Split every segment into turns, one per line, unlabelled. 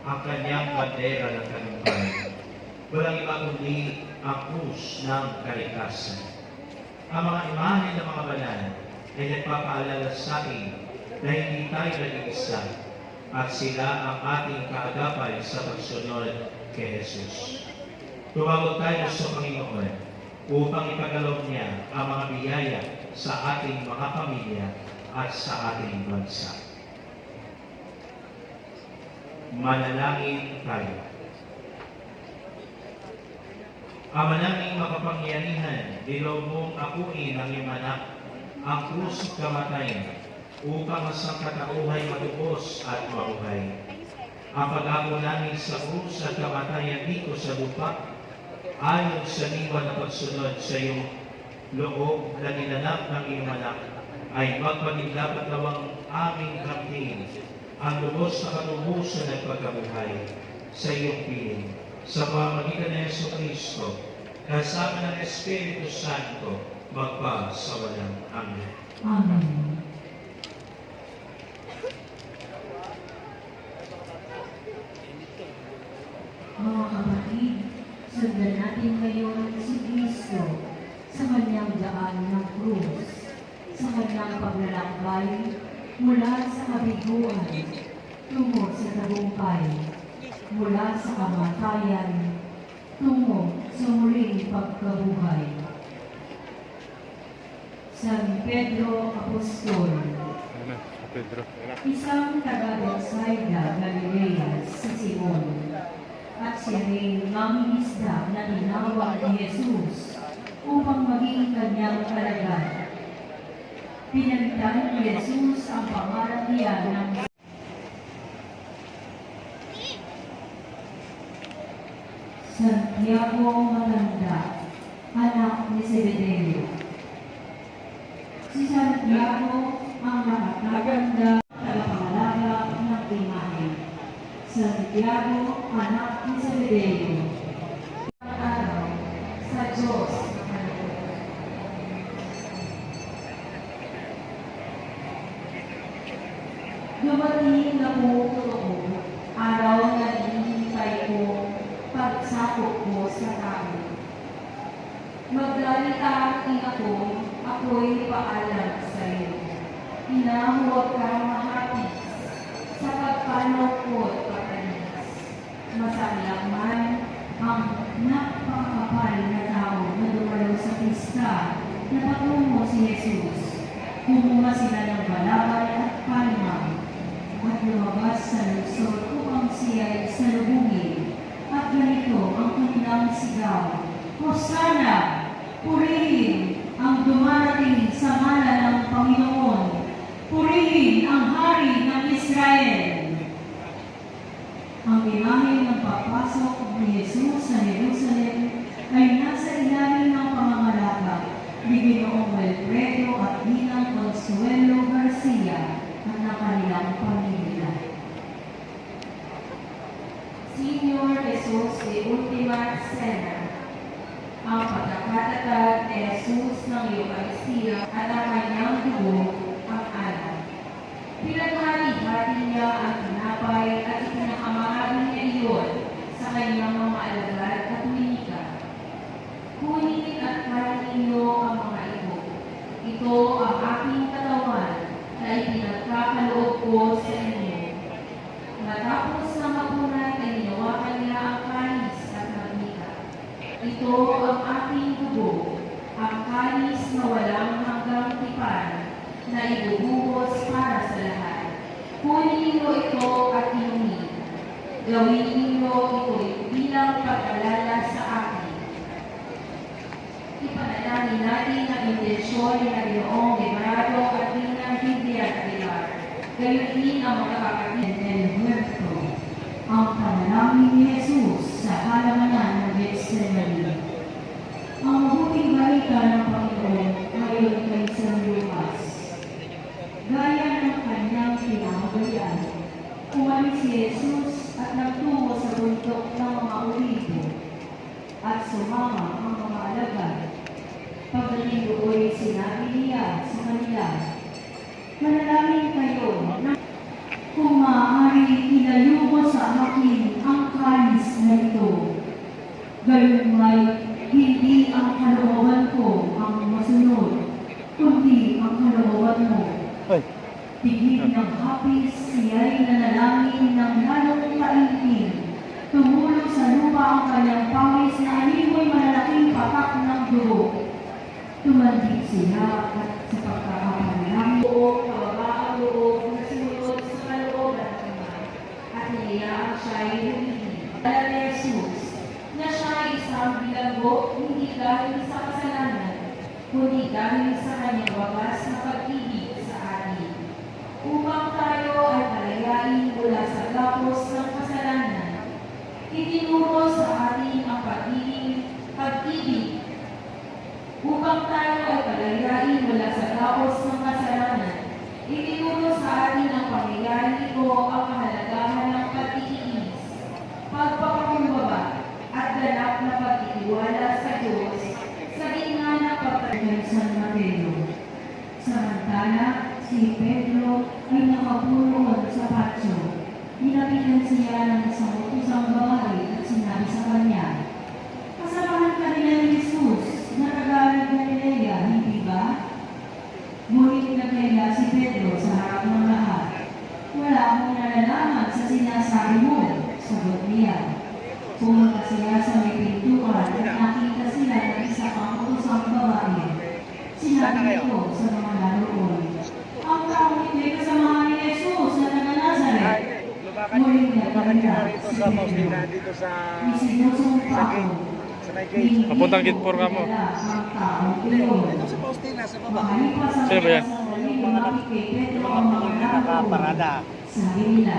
ang kanyang bandera ng tagumpay. Walang iba kundi ang krus ng kaligtasan. Ang mga imahe ng mga banal ay nagpapaalala sa atin na hindi tayo nag-iisa at sila ang ating kaagapay sa pagsunod kay Jesus. Tumawag tayo sa Panginoon upang ipagalaw niya ang mga biyaya sa ating mga pamilya at sa ating bansa. Manalangin tayo. Ama naming makapangyarihan, dilog mong akuin ang iyong anak, ang krus at kamatayan, upang ang sangkatauhay matubos at mabuhay. Ang pag-ako namin sa krus at kamatayan dito sa lupa, ayon sa liwan na pagsunod sa iyong loob na ninanap ng iyong anak, ay magpanilapat nawang aming kamtin ang lubos na katubusan ng pagkabuhay sa iyong piling. Sa pamamagitan ng Yesu Kristo, kasama ng Espiritu Santo, magpa sa walang Amen.
Amen. Mga kapatid, sundan natin ngayon si Kristo sa kanyang daan ng krus, sa kanyang paglalakbay mula sa kabiguan tungo sa tagumpay, mula sa kamatayan tungo sa muling pagkabuhay. San Pedro Apostol, isang taga-Bethsaida, Galilea, si Simon, at siya rin mangingisda na tinawag ni Jesus upang maging kanyang alagad. Pinalitan ni Jesus ang pangalan niya ng Santiago Matanda, anak ni Zebedeo. Si Santiago ang nakataganda tagapangalaga ng imahe. Santiago, anak ni Zebedeo. Araw sa Diyos. Dumating na po totoo, araw na hinihintay ko pagsapok mo sa tao. Maglalita ang ako, ako'y paalam sa iyo. Ina, huwag kang mahapis sa pagpanaw ko at patanis. Masayang man ang napakapal na tao na dumalaw sa pista na patungo si Jesus. Kumuha sila ng balabal at palma at lumabas sa lungsod upang siya'y salubungin. At ganito ang kanilang sigaw, Hosana! Purihin ang dumarating sa ngalan ng Panginoon! Purihin ang Hari ng Israel! Ang imahe ng papasok ni Jesus sa Jerusalem ay nasa ilalim ng pangangalaga ni Ginoong Wilfredo at Ginang Consuelo Garcia at ng kanilang pamilya. Senior Jesus de Ultima Cena, ang pagkakatatag ni Jesus ng Eucharistia at ang kanyang dugo ang alam. Pinaghati-hati niya ang tinapay at ipinakamahagi niya iyon sa kanyang mga alagad at tuminika. Kunin at kain ninyo ang mga ito. Ito ang aking katawan na ipinagkakaloob ko sa inyo. Matapos na mapunan ay hinawakan niya ang kanis at nagnika. Ito ang aking dugo, ang kanis na walang hanggang tipan, na ibubuhos para sa lahat. Kunin ninyo ito at inumin. Gawin ninyo ito bilang pag-alala sa akin. Ipanalangin natin ang intensyon ni Ginoong Liberado at Ginang Biblia Aguilar. Gayon din ang mga kapatid del Huerto. Ang panalangin ni Jesus sa halamanan ng Gethsemane. Ang mabuting balita ng Panginoon ayon kay San Lucas. Gaya ng kanyang pinamagayan, umalis si Jesus at nagtungo sa bundok ng mga Olivo at sumama ang mga alagad. Pagdating doon, sinabi niya sa kanila, Manalangin kayo na kung maaari ilayo mo sa akin Tumulong sa lupa ang kanyang pawis na animoy malalaking patak ng dugo. Tumandig sila at sa pagkakapanalangin loob, kababa ang loob na sumunod sa kalooban ng Ama at niliyaan siya ay humili. Dala ni Jesus na siya ay isang bilanggo hindi dahil sa kasalanan, kundi dahil sa kanyang wagas na pag-ibig sa atin. Upang tayo ay palayain mula sa gapos ng kasalanan, itinuro sa atin ang pag-ibig upang tayo ay palayain mula sa gapos ng kasalanan. Itinuro sa atin ang pangyayari ito ang kahalagahan ng pag-iis, pagpapakumbaba at ganap na pagtitiwala sa Diyos sa gitna ng pagtatay San Mateo. Samantala, si Pedro ay nakapuroon sa patio. Nilapitan siya ng isang utusang babae at sinabi sa kanya, "Kasamahan ka nila ni Jesus na taga Galilea, hindi ba?" Ngunit nagkaya si Pedro sa harap ng lahat. "Wala akong nalalaman sa sinasabi mo," sagot niya. Pumunta siya sa may pintuan at nakita sila ng isa pang utusang babae. Sinabi ito sa mga naroon, "Ang taong ito'y kasamahan ni Jesus na taga Nazaret." Muling nagkanda si Pedro. Isinusumpa ko.
Papuntang Gitpor ka mo.
Ito
si Faustina sa baba. Sino ba yan?
Yung mga nakaparada. Sabi nila,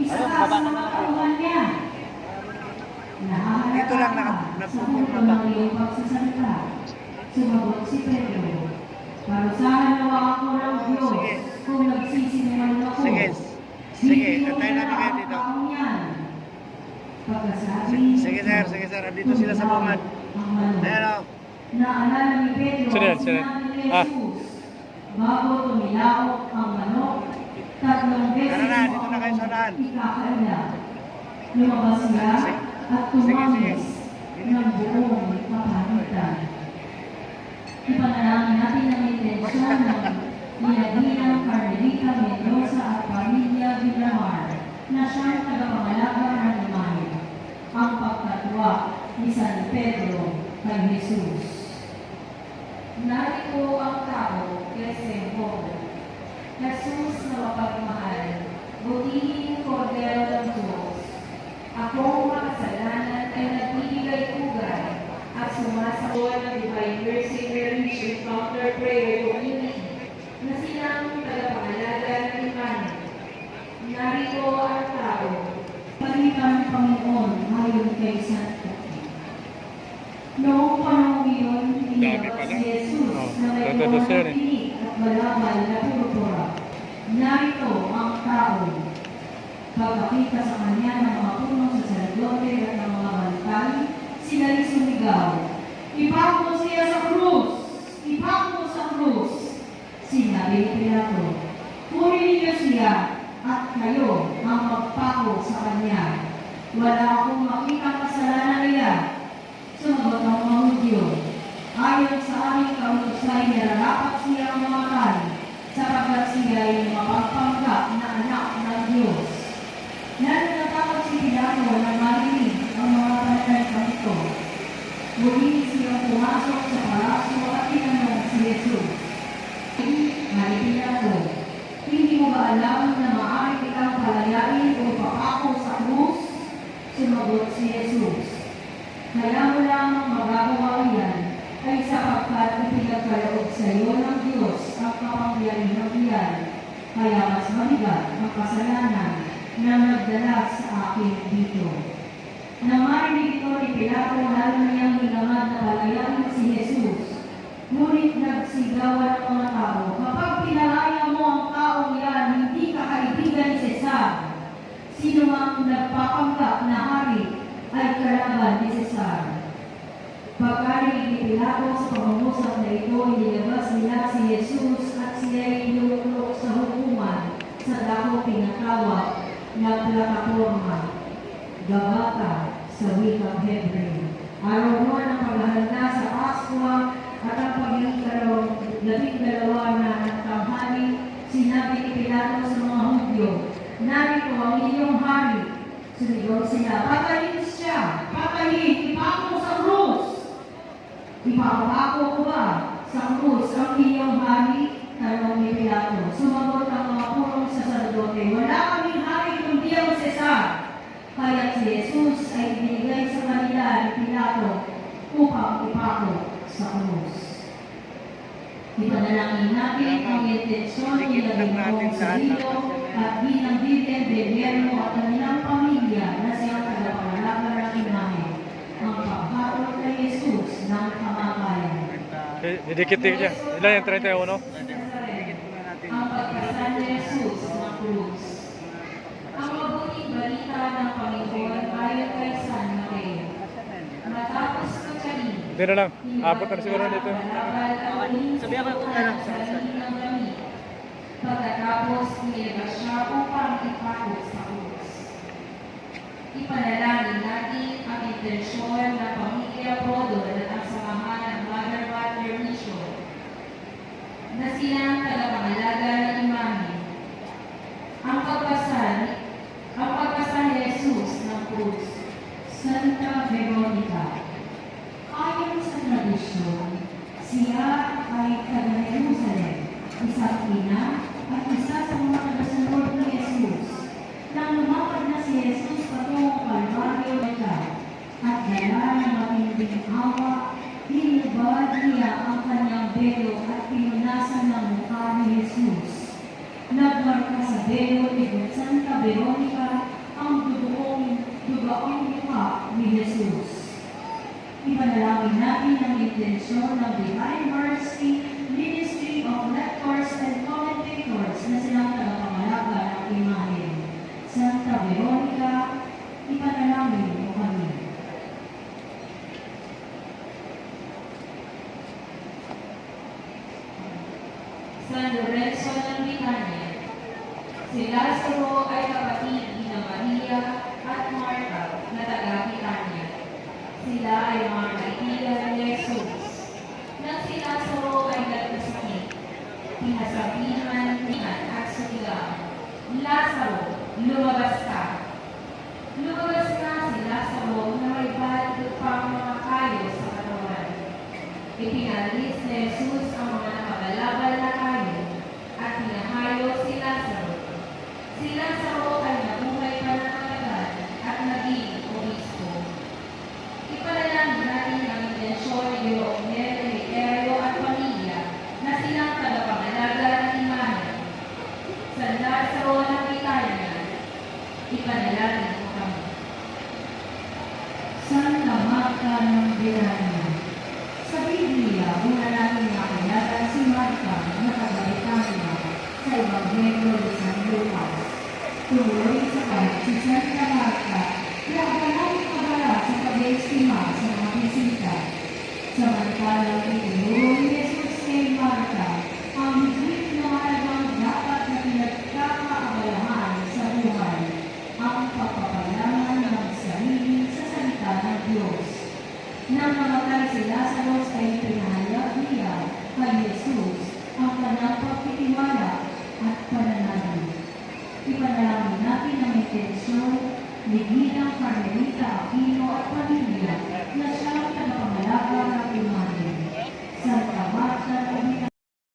isa ka sa mga tauhan niya. Dito lang napupurma ba? Sa iyong pagsasalita. Sumagot si Pedro, "Parusahan nawa ako ng Diyos kung nagsisinungaling ako."
Sige, antayin namin kayo dito. Sige sir, andito sila sa bungad. Ayan o.
Naalala ni Pedro
Sino yan?
ang
Sino yan?
sinabi ni Jesus, bago tumilaok ang manok, 3 beses
Tara na, dito na kayo sa unahan.
ikakaila. Lumabas sila at tumangis ng buong kapanitan. Ipanalangin natin ang intensyon ng Ninaginang Carmelita Mendoza at Pamilya Villamar na siyang tagapangalaga ng imahe. Ang pagkatwa ni San Pedro kay Jesus. Narito ang tao kay Sempong. Jesus na mapagmahal, butihing kordero ng Diyos. Akong makasalanan ay nagbibigay pugay at sumasawa ng Divine Mercy Marriage Encounter Prayer Community na silang tagapangalaga ng imahe. Narito ang tao. Palitan ng Panginoon ayon kay Santo. Noong panahon iyon, inilabas si Jesus na may buwan ng tinik at malabal na purpura. Narito ang tao. Pagkakita sa kanya ng mga punong saserdote at ng mga bantay, sila'y sumigaw, "Ipako siya sa krus! Ipako sa krus!" Sinabi ni Pilato, "Kunin ninyo siya at kayo ang magpako sa kanya. Wala akong makitang kasalanan niya." Sumagot ang mga Hudyo, "Ayon sa aming kautusay, nararapat siyang mamatay, sapagkat siya ay mapagpanggap na anak ng Diyos." Natatakot si Pilato na marinig ang mga pananalitang ito. Muli siyang pumasok sa palasyo at tinanong si Jesus, "Hari Pilato, hindi mo ba alam na maaari kitang palayain o ipapako sa krus?" Sumagot si Jesus, "Kaya mo lamang magagawa yan ay sapagkat ipinagkaloob sa iyo ng Diyos ang kapangyarihan iyan. Kaya mas mabigat ang kasalanan na nagdala sa akin dito." Nang marinig ito ni Pilato, lalo niyang hinangad na palayain si Jesus. Ngunit nagsigawan ang mga tao, "Kapag pinalaya mo ang taong yan, hindi ka kaibigan ni Cesar. Sino mang nagpapanggap na hari ay kalaban ni Cesar." Pagkarinig ni Pilato sa pangungusap na ito, inilabas nila si Jesus at siya ay inulok sa hukuman sa dako pinatawag na plataporma, Gabata sa wikang Hebreo. Araw mo ng paghahanda sa Paskwa at ang pag-12 na ng tanghali, sinabi ni Pilato sa mga Hudyo, "Narito ang inyong hari." Sumigaw sila, "Patayin siya! Patayin! Ipako sa krus!" "Ipapako ko ba sa krus ang iyong hari?" tanong ni Pilato. Sumagot ang mga purong saserdote, "Wala kaming hari kundi ang Cesar." Kaya si Jesus ay binigay sa kanila ni Pilato upang ipako sa krus. Ipanalangin natin ang intensyon nila Ginoong Cirilo at bilang Biblia Beliermo at kanilang pamilya na siyang tagapangalaga ng imahe ang paghaharap kay Jesus ng kamatayan.
Didikit-dikit niya. Ilan yung 31?
Ang pagkasan ni Jesus ng krus. Ang mabuting balita ng Panginoon ayon kay San Mateo. Matapos kagaling,
Hindi na lang. Abot na siguro dito.
Sabi ako kung ano.
Pagkatapos nilabas siya upang ipako sa krus. Ipanalangin natin ang intensyon ng Pamilya Prodol at ang samahan ng Mother Water Mission na silang tagapangalaga ng imahe. Ang pagpasan ni Jesus ng krus. Santa Veronica. Ayon sa tradisyon, siya ay taga-Jerusalem, isang ina at isa sa mga tagasunod ni Jesus. Nang lumapad na si Jesus patungong Kalbaryo at dala ng matinding awa, hinubad niya ang kanyang belo at pinunasan ng mukha ni Jesus. Nagmarka sa belo ni Santa Veronica ang dugoong mukha ni Jesus. Ipanalangin natin ang intensyon ng Divine Mercy Ministry of Lectors and Commentators na silang tagapangalaga ng imahe. Santa Veronica, ipanalangin mo kami. San Lorenzo ng Britanya. Si Lazaro ay kapatid ni Maria at Marta na taga-Britanya. Sila ay mga kaibigan ni Jesus. Nang si Lazaro ay nagkasakit, pinasabihan niya at sumigaw, "Lazaro, lumabas ka!" Lumabas na si Lazaro na may balit pang mga kayo sa katawan. Ipinalis ni Jesus ang mga nakabalabal na kayo at pinahayo si Lazaro. Si Lazaro ay nabuhay pa ng matagal at naging obispo. Ipanalangin natin ang intensyon ni Ginoong Eleuterio at pamilya na silang tagapangalaga ng imahe. San Lazaro ng Britanya, ipanalangin mo kami. Santa Marta ng Britanya. Sa Biblia, una natin nakilala si Marta na taga-Britanya sa Ebanghelyo ni San Lucas. Tuloy sa kahit si Santa Marta na ganang kabala sa pag-estima sa mga bisita. Samantalang itinuro ni Jesus kay Marta ang higit na halagang dapat na pinagkakaabalahan sa buhay, ang pagpapalaman ng sarili sa salita ng Diyos. Nang namatay si Lazaro ay pinahayag niya kay Jesus ang kanyang pagtitiwala at pananalig. Ipanalangin natin ang intensyon ni Ginang Carmen